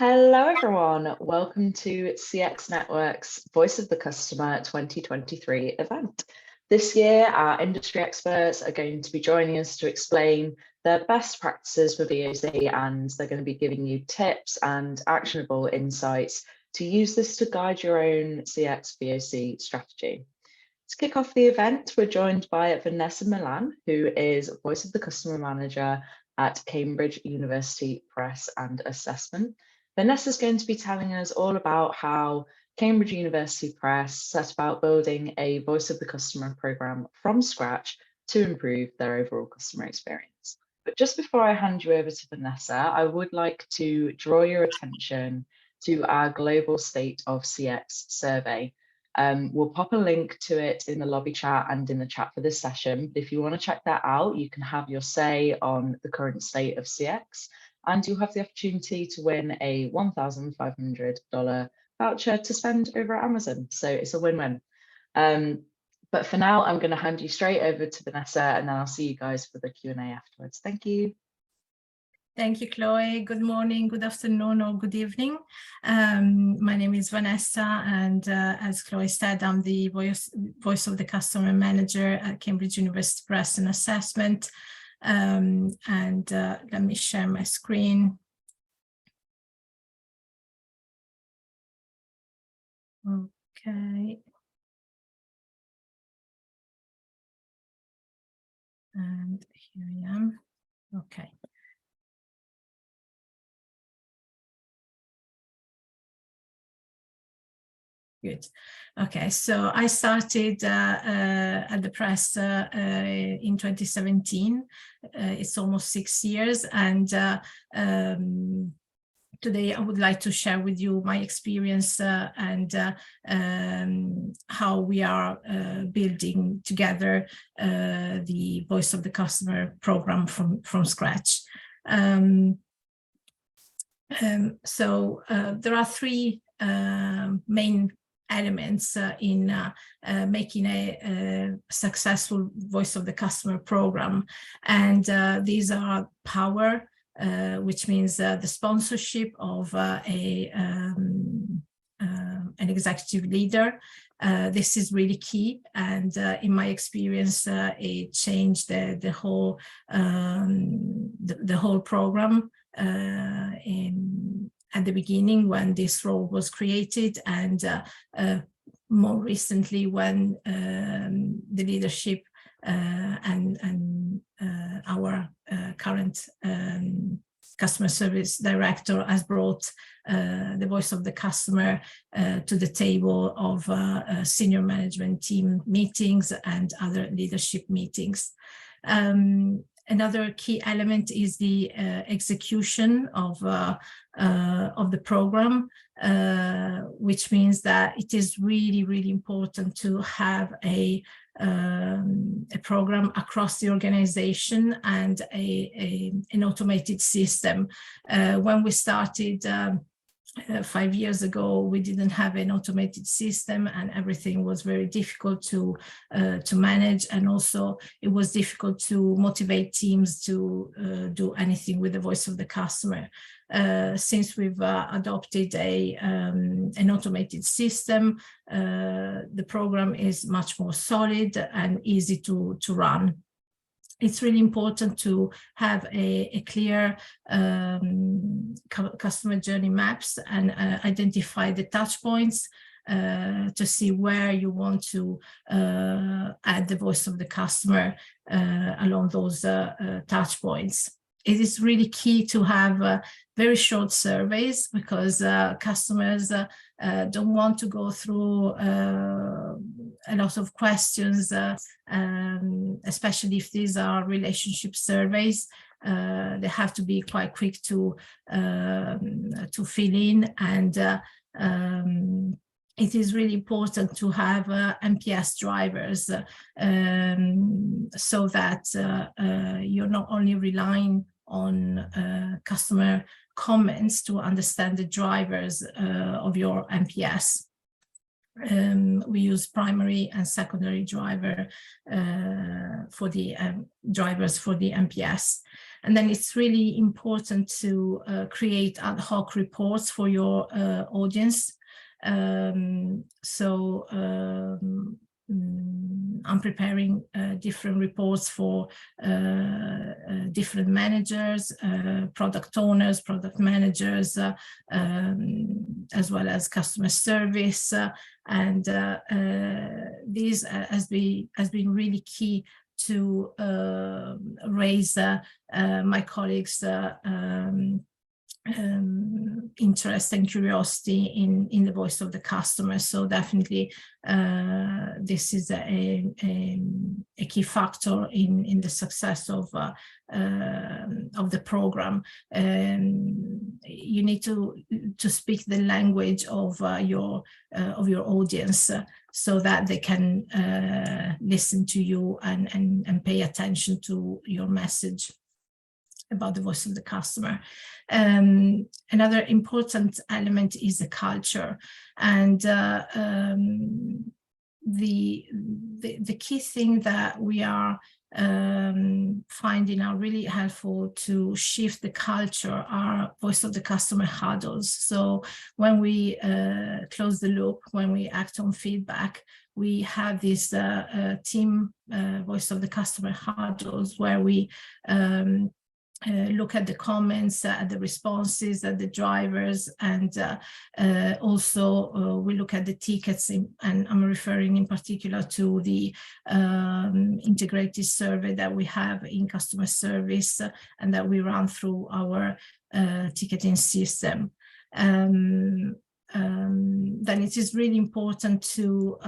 Hello, everyone. Welcome to CX Network's Voice of the Customer 2023 event. This year, our industry experts are going to be joining us to explain their best practices for VoC, and they're going to be giving you tips and actionable insights to use this to guide your own CX VoC strategy. To kick off the event, we're joined by Vanessa Milan, who is Voice of the Customer Manager at Cambridge University Press and Assessment. Vanessa is going to be telling us all about how Cambridge University Press set about building a Voice of the Customer program from scratch to improve their overall customer experience. But just before I hand you over to Vanessa, I would like to draw your attention to our Global State of CX survey. We'll pop a link to it in the lobby chat and in the chat for this session. But if you want to check that out, you can have your say on the current state of CX, and you'll have the opportunity to win a $1,500 voucher to spend over at Amazon. So it's a win-win. But for now, I'm going to hand you straight over to Vanessa, and then I'll see you guys for the Q&A afterwards. Thank you. Thank you, Chloe. Good morning, good afternoon, or good evening. My name is Vanessa, and as Chloe said, I'm the voice of the Customer Manager at Cambridge University Press and Assessment. Let me share my screen. Okay. And here I am. Okay. Good. Okay, so I started at the press in 2017. It's almost 6 years, and today I would like to share with you my experience and how we are building together the Voice of the Customer program from scratch. So there are three main elements in making a successful Voice of the Customer program, and these are power, which means the sponsorship of an executive leader. This is really key, and in my experience, it changed the whole program at the beginning when this role was created, and more recently when the leadership and our current customer service director has brought the Voice of the Customer to the table of senior management team meetings and other leadership meetings. Another key element is the execution of the program, which means that it is really, really important to have a program across the organization and an automated system. When we started 5 years ago, we didn't have an automated system, and everything was very difficult to manage, and also it was difficult to motivate teams to do anything with the Voice of the Customer. Since we've adopted an automated system, the program is much more solid and easy to run. It's really important to have a clear customer journey maps and identify the touch points to see where you want to add the Voice of the Customer along those touch points. It is really key to have very short surveys, because customers don't want to go through a lot of questions, especially if these are relationship surveys. They have to be quite quick to fill in, and it is really important to have NPS drivers so that you're not only relying on customer comments to understand the drivers of your NPS. We use primary and secondary driver for the drivers for the NPS. And then it's really important to create ad hoc reports for your audience. I'm preparing different reports for different managers, product owners, product managers, as well as customer service. And this has been really key to raise my colleagues' interest and curiosity in the voice of the customer. So definitely this is a key factor in the success of the program. You need to speak the language of your audience so that they can listen to you and pay attention to your message about the voice of the customer. Another important element is the culture, and the key thing that we are finding are really helpful to shift the culture are voice of the customer huddles. So when we close the loop, when we act on feedback, we have this team voice of the customer huddles where we look at the comments, at the responses, at the drivers, and also we look at the tickets, and I'm referring in particular to the integrated survey that we have in customer service and that we run through our ticketing system. Then it is really important to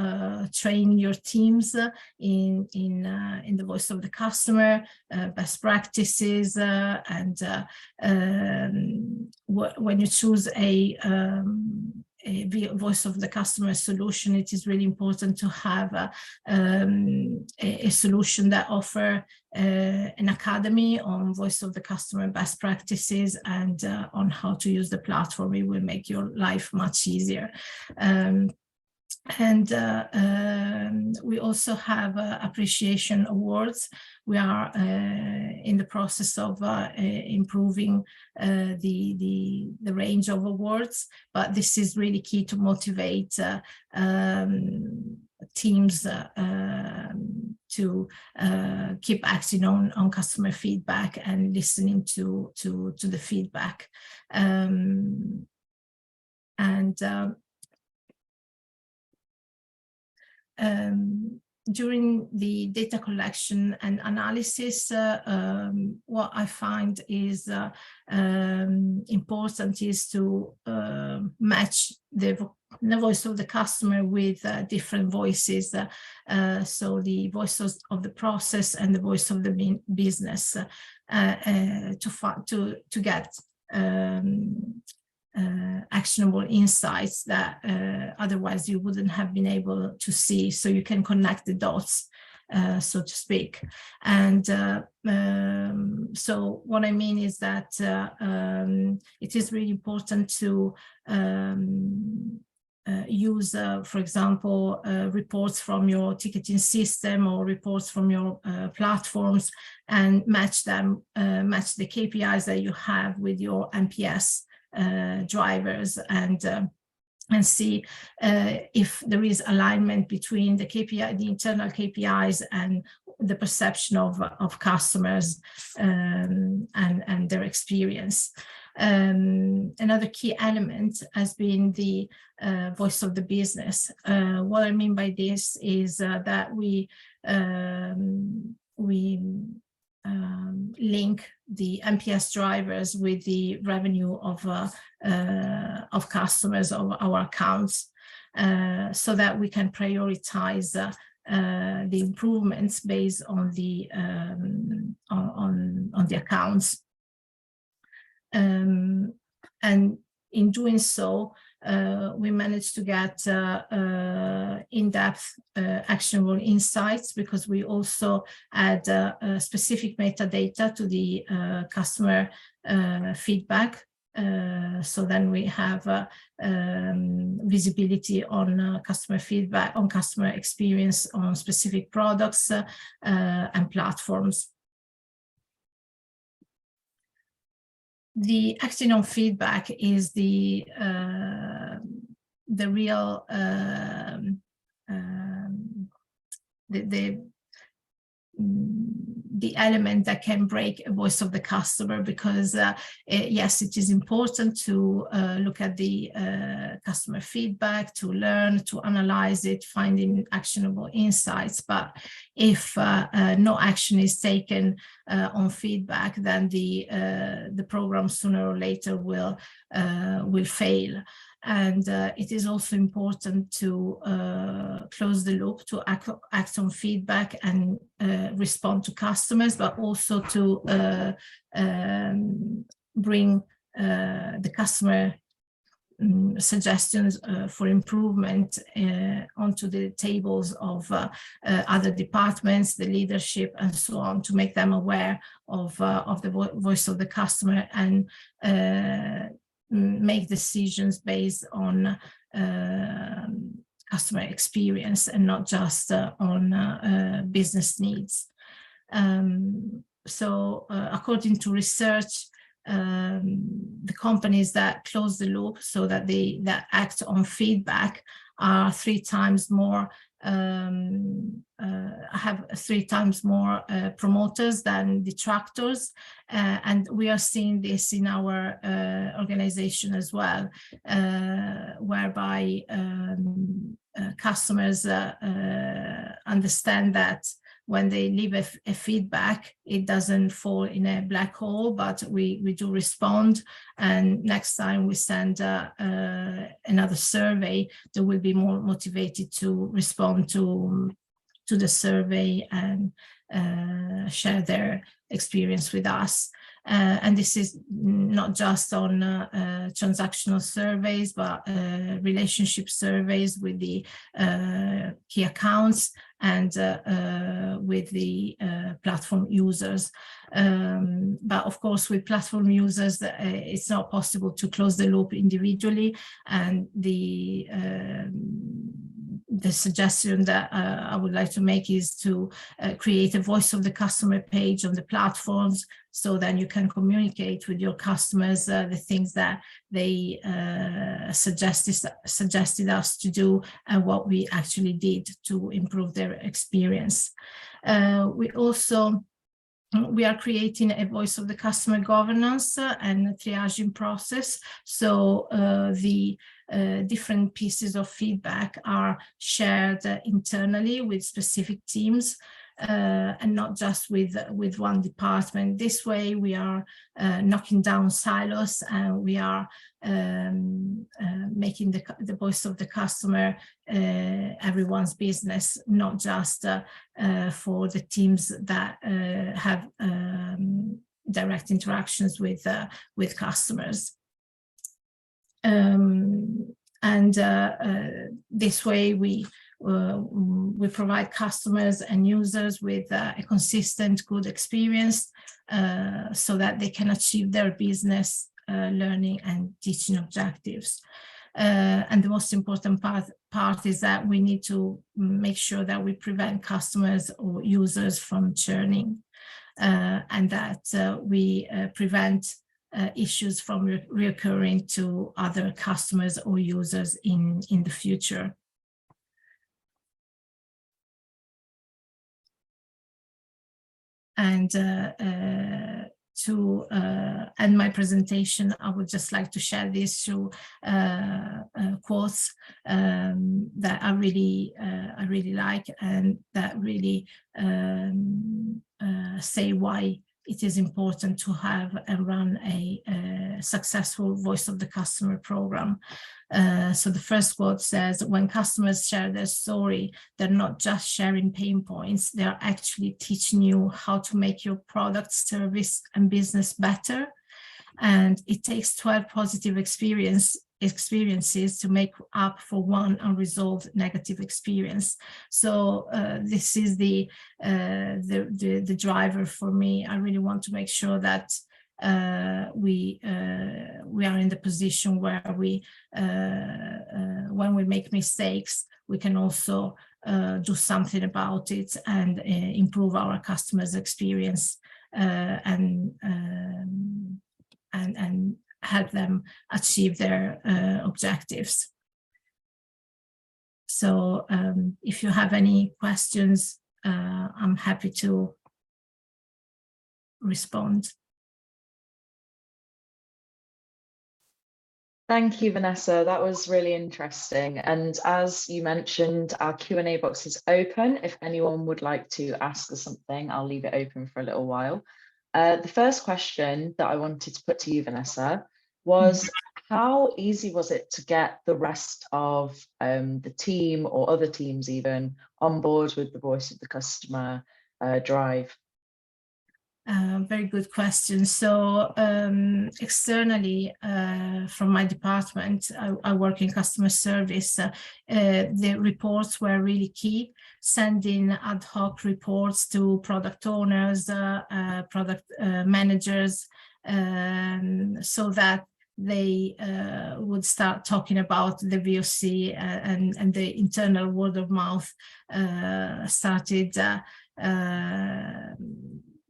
train your teams in the voice of the customer, best practices, and when you choose a voice of the customer solution, it is really important to have a solution that offer an academy on voice of the customer best practices and on how to use the platform. It will make your life much easier. We also have appreciation awards. We are in the process of improving the range of awards, but this is really key to motivate teams to keep acting on customer feedback and listening to the feedback. During the data collection and analysis, what I find is important is to match the voice of the customer with different voices. So the voices of the process and the voice of the business to get actionable insights that otherwise you wouldn't have been able to see, so you can connect the dots, so to speak. And so what I mean is that it is really important to use, for example, reports from your ticketing system or reports from your platforms, and match them, match the KPIs that you have with your NPS drivers, and see if there is alignment between the KPI, the internal KPIs, and the perception of customers and their experience. Another key element has been the voice of the business. What I mean by this is that we link the NPS drivers with the revenue of customers of our accounts, so that we can prioritize the improvements based on the accounts. And in doing so, we managed to get in-depth actionable insights, because we also add specific metadata to the customer feedback. So then we have visibility on customer feedback, on customer experience, on specific products and platforms. the acting on feedback is the real the element that can break a voice of the customer, because yes, it is important to look at the customer feedback, to learn, to analyze it, finding actionable insights. But if no action is taken on feedback, then the program sooner or later will fail. And it is also important to close the loop, to act on feedback and respond to customers, but also to bring the customer suggestions for improvement onto the tables of other departments, the leadership, and so on, to make them aware of the voice of the customer, and make decisions based on customer experience and not just on business needs. So according to research, the companies that close the loop, so that that act on feedback, are 3 times more have 3 times more promoters than detractors, and we are seeing this in our organization as well, whereby customers understand that when they leave a feedback, it doesn't fall in a black hole, but we do respond. And next time we send another survey, they will be more motivated to respond to the survey and share their experience with us. And this is not just on transactional surveys, but relationship surveys with the key accounts and with the platform users. But of course, with platform users, it's not possible to close the loop individually. And the suggestion that I would like to make is to create a voice of the customer page on the platforms, so that you can communicate with your customers the things that they suggested us to do and what we actually did to improve their experience. We are creating a voice of the customer governance and triaging process. So the different pieces of feedback are shared internally with specific teams, and not just with one department. This way we are knocking down silos, and we are making the voice of the customer everyone's business, not just for the teams that have direct interactions with customers. This way we provide customers and users with a consistent, good experience, so that they can achieve their business, learning and teaching objectives. And the most important part is that we need to make sure that we prevent customers or users from churning, and that we prevent issues from reoccurring to other customers or users in the future. And to end my presentation, I would just like to share these 2 quotes that I really like, and that really say why it is important to have and run a successful voice of the customer program. So the first quote says, when customers share their story, they're not just sharing pain points, they're actually teaching you how to make your product, service and business better. And it takes 12 positive experiences to make up for one unresolved negative experience. So this is the driver for me. I really want to make sure that we are in the position where we, when we make mistakes, we can also do something about it and improve our customers' experience, and and help them achieve their objectives. So if you have any questions, I'm happy to respond. Thank you, Vanessa. That was really interesting. And as you mentioned, our Q&A box is open. If anyone would like to ask us something, I'll leave it open for a little while. The first question that I wanted to put to you, Vanessa, was how easy was it to get the rest of the team or other teams even on board with the Voice of the Customer drive? Very good question. So externally, from my department, I work in customer service. The reports were really key, sending ad hoc reports to product owners, product managers, so that they would start talking about the VoC, and the internal word of mouth started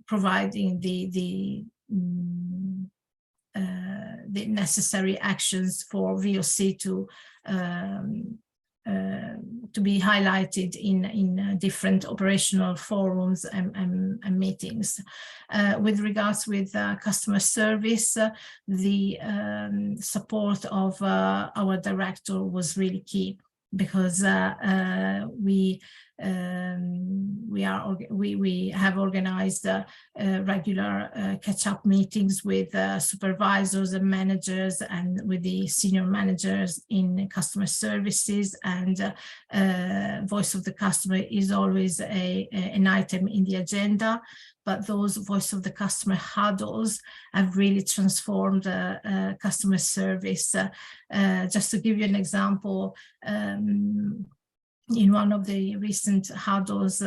providing the necessary actions for VoC to be highlighted in different operational forums and meetings. With regards with customer service, the support of our director was really key, because we have organized regular catch-up meetings with supervisors and managers, and with the senior managers in customer services, and Voice of the Customer is always an item in the agenda. But those Voice of the Customer huddles have really transformed customer service. Just to give you an example, in one of the recent huddles,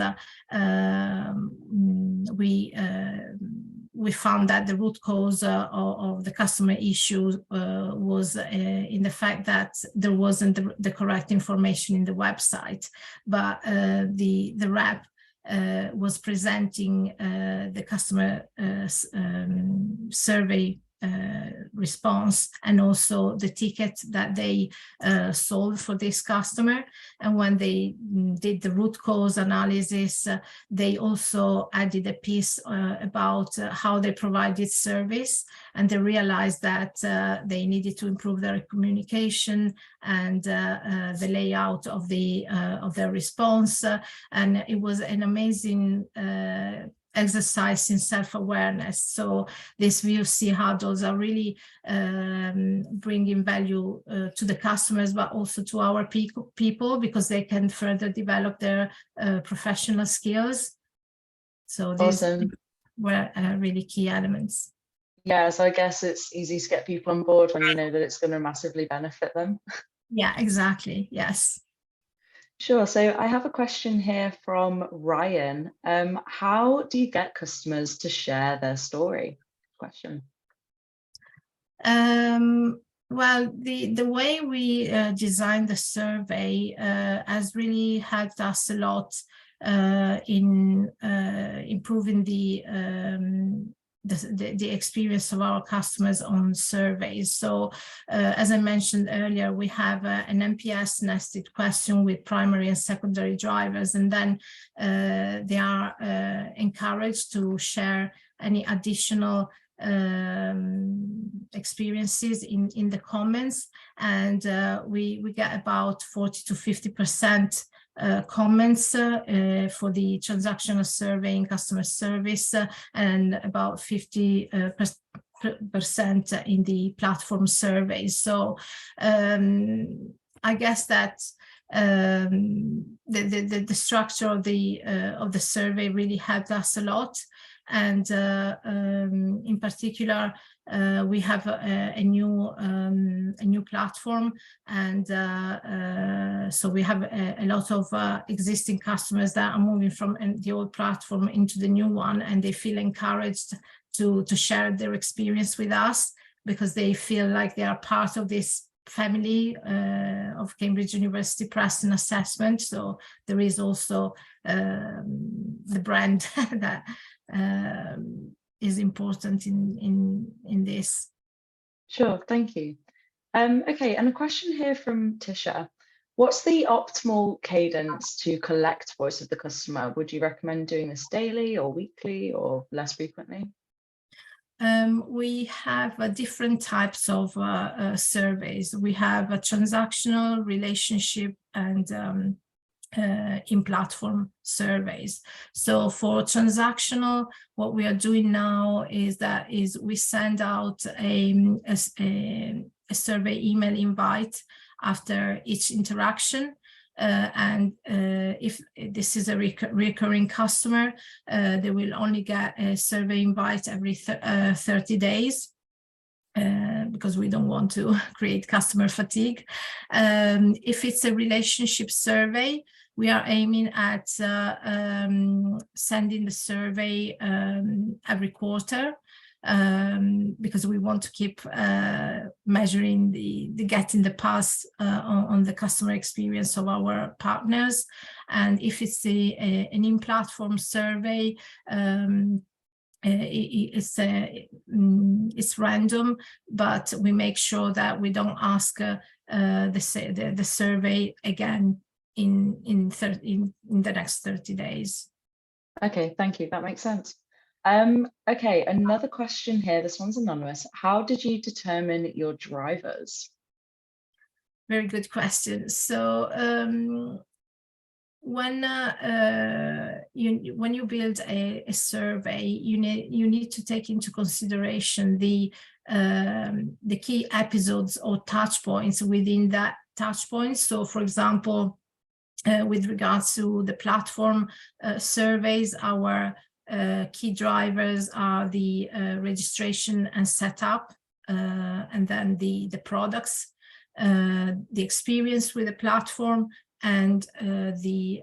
we found that the root cause of the customer issue was in the fact that there wasn't the correct information in the website, but the rep was presenting the customer survey response, and also the ticket that they sold for this customer. And when they did the root cause analysis, they also added a piece about how they provided service, and they realized that they needed to improve their communication and the layout of their response. And it was an amazing exercise in self-awareness. So these VoC huddles are really bringing value to the customers, but also to our people, because they can further develop their professional skills. So these were really key elements. Yeah, so I guess it's easy to get people on board when you know that it's going to massively benefit them. Yeah, exactly. Yes. Sure. So I have a question here from Ryan. How do you get customers to share their story? Question. Well, the way we designed the survey has really helped us a lot in improving the experience of our customers on surveys. So as I mentioned earlier, we have an NPS nested question with primary and secondary drivers, and then they are encouraged to share any additional experiences in the comments, and we get about 40 to 50% comments for the transactional survey in customer service, and about 50% in the platform survey. So I guess that the structure of the survey really helped us a lot. And in particular, we have a new platform, and so we have a lot of existing customers that are moving from the old platform into the new one, and they feel encouraged to share their experience with us, because they feel like they are part of this family of Cambridge University Press and Assessment. So there is also the brand that is important in this. Sure, thank you. Okay, and a question here from Tisha. What's the optimal cadence to collect voice of the customer? Would you recommend doing this daily or weekly or less frequently? We have different types of surveys. We have a transactional, relationship, and in-platform surveys. So for transactional, what we are doing now is we send out a survey email invite after each interaction. And if this is a recurring customer, they will only get a survey invite every 30 days. Because we don't want to create customer fatigue. If it's a relationship survey, we are aiming at sending the survey every quarter, because we want to keep measuring getting the pulse on the customer experience of our partners. And if it's an in-platform survey, it's random, but we make sure that we don't ask the survey again in the next 30 days. Okay, thank you. That makes sense. Okay, another question here. This one's anonymous. How did you determine your drivers? Very good question. So when you build a survey, you need to take into consideration the key episodes or touch points within that touch point. So, for example, with regards to the platform surveys, our key drivers are the registration and setup, and then the products, the experience with the platform, and the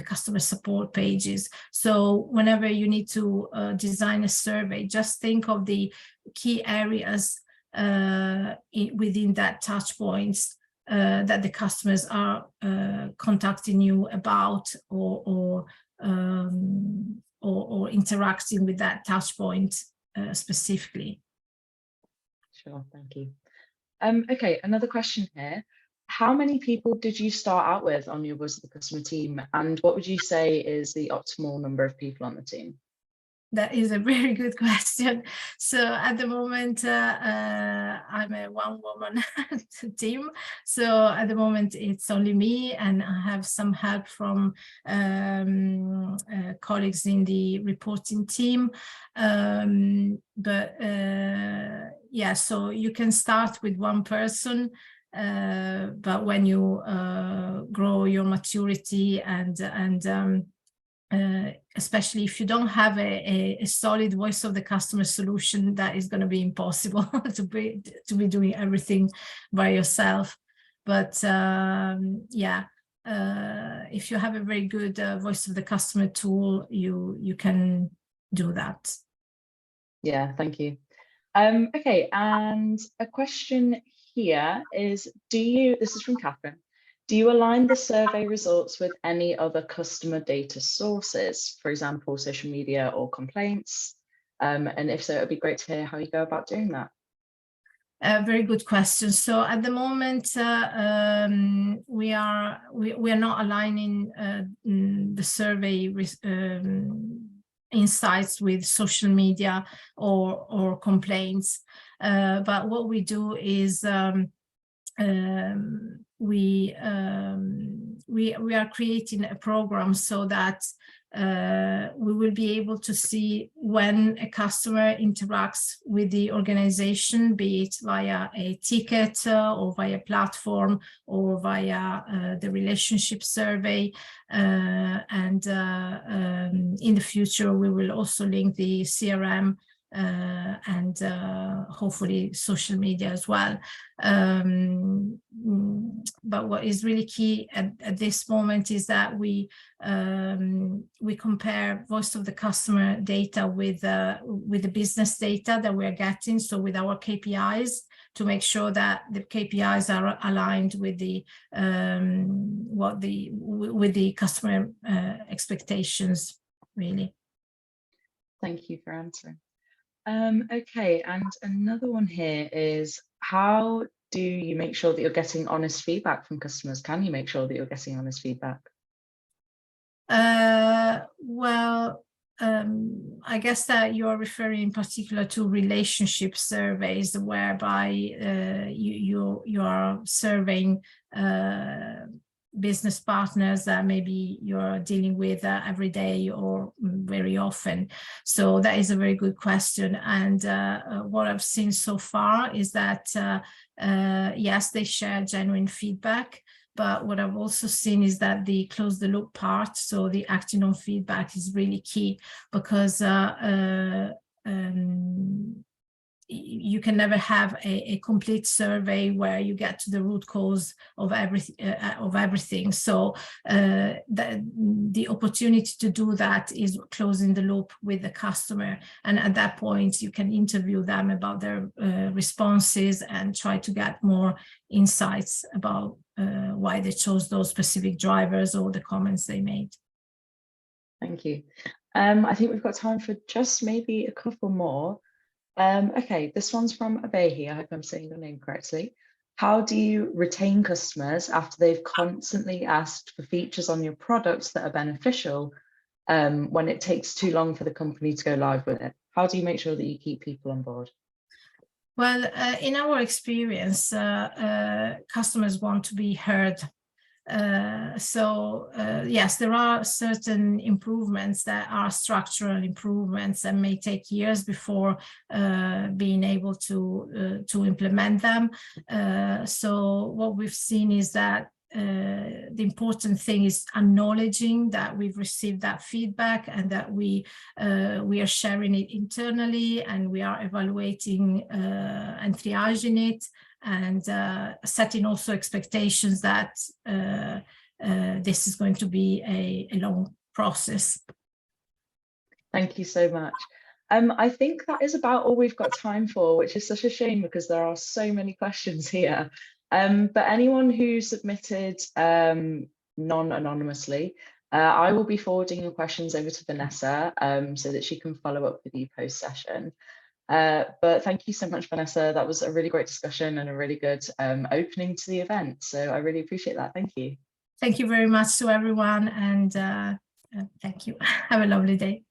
customer support pages. So whenever you need to design a survey, just think of the key areas within that touch points that the customers are contacting you about, or interacting with that touch point specifically. Sure, thank you. Okay, another question here. How many people did you start out with on your Voice of the Customer team, and what would you say is the optimal number of people on the team? That is a very good question. So at the moment, I'm a one-woman team. So at the moment, it's only me, and I have some help from colleagues in the reporting team. Yeah, so you can start with one person, but when you grow your maturity and especially if you don't have a solid voice of the customer solution, that is going to be impossible to be doing everything by yourself. But yeah, if you have a very good voice of the customer tool, you can do that. Yeah, thank you. Okay, and a question here is, this is from Catherine, do you align the survey results with any other customer data sources, for example, social media or complaints? And if so, it would be great to hear how you go about doing that. Very good question. So at the moment, we are not aligning the survey insights with social media or complaints. But what we do is we are creating a program so that we will be able to see when a customer interacts with the organization, be it via a ticket or via platform or via the relationship survey. And in the future, we will also link the CRM and hopefully social media as well. But what is really key at this moment is that we compare voice of the customer data with the business data that we are getting, so with our KPIs, to make sure that the KPIs are aligned with the customer expectations, really. Thank you for answering. Okay, and another one here is, how do you make sure that you're getting honest feedback from customers? Can you make sure that you're getting honest feedback? Well, I guess that you're referring in particular to relationship surveys, whereby you are surveying business partners that maybe you're dealing with every day or very often. So that is a very good question. And what I've seen so far is that yes, they share genuine feedback. But what I've also seen is that the close the loop part, so the acting on feedback, is really key, because you can never have a complete survey where you get to the root cause of everything. So the opportunity to do that is closing the loop with the customer, and at that point you can interview them about their responses and try to get more insights about why they chose those specific drivers or the comments they made. Thank you. I think we've got time for just maybe a couple more. Okay, this one's from Abehi. I hope I'm saying your name correctly. How do you retain customers after they've constantly asked for features on your products that are beneficial when it takes too long for the company to go live with it? How do you make sure that you keep people on board? Well, in our experience, customers want to be heard. Yes, there are certain improvements that are structural improvements and may take years before being able to implement them. So what we've seen is that the important thing is acknowledging that we've received that feedback and that we are sharing it internally, and we are evaluating and triaging it, and setting also expectations that this is going to be a long process. Thank you so much. I think that is about all we've got time for, which is such a shame because there are so many questions here. But anyone who submitted non-anonymously, I will be forwarding your questions over to Vanessa so that she can follow up with you post-session. But thank you so much, Vanessa. That was a really great discussion and a really good opening to the event. So I really appreciate that. Thank you. Thank you very much to everyone, and thank you. Have a lovely day.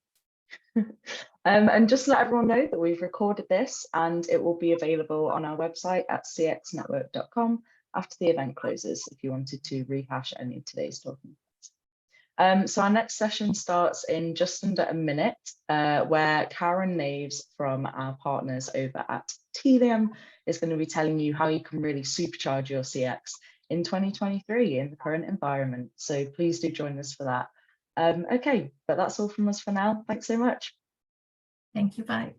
And just to let everyone know that we've recorded this and it will be available on our website at cxnetwork.com after the event closes if you wanted to rehash any of today's talking points. So our next session starts in just under a minute, where Karen Naves from our partners over at Telium is going to be telling you how you can really supercharge your CX in 2023 in the current environment. So please do join us for that. Okay, but that's all from us for now. Thanks so much. Thank you. Bye.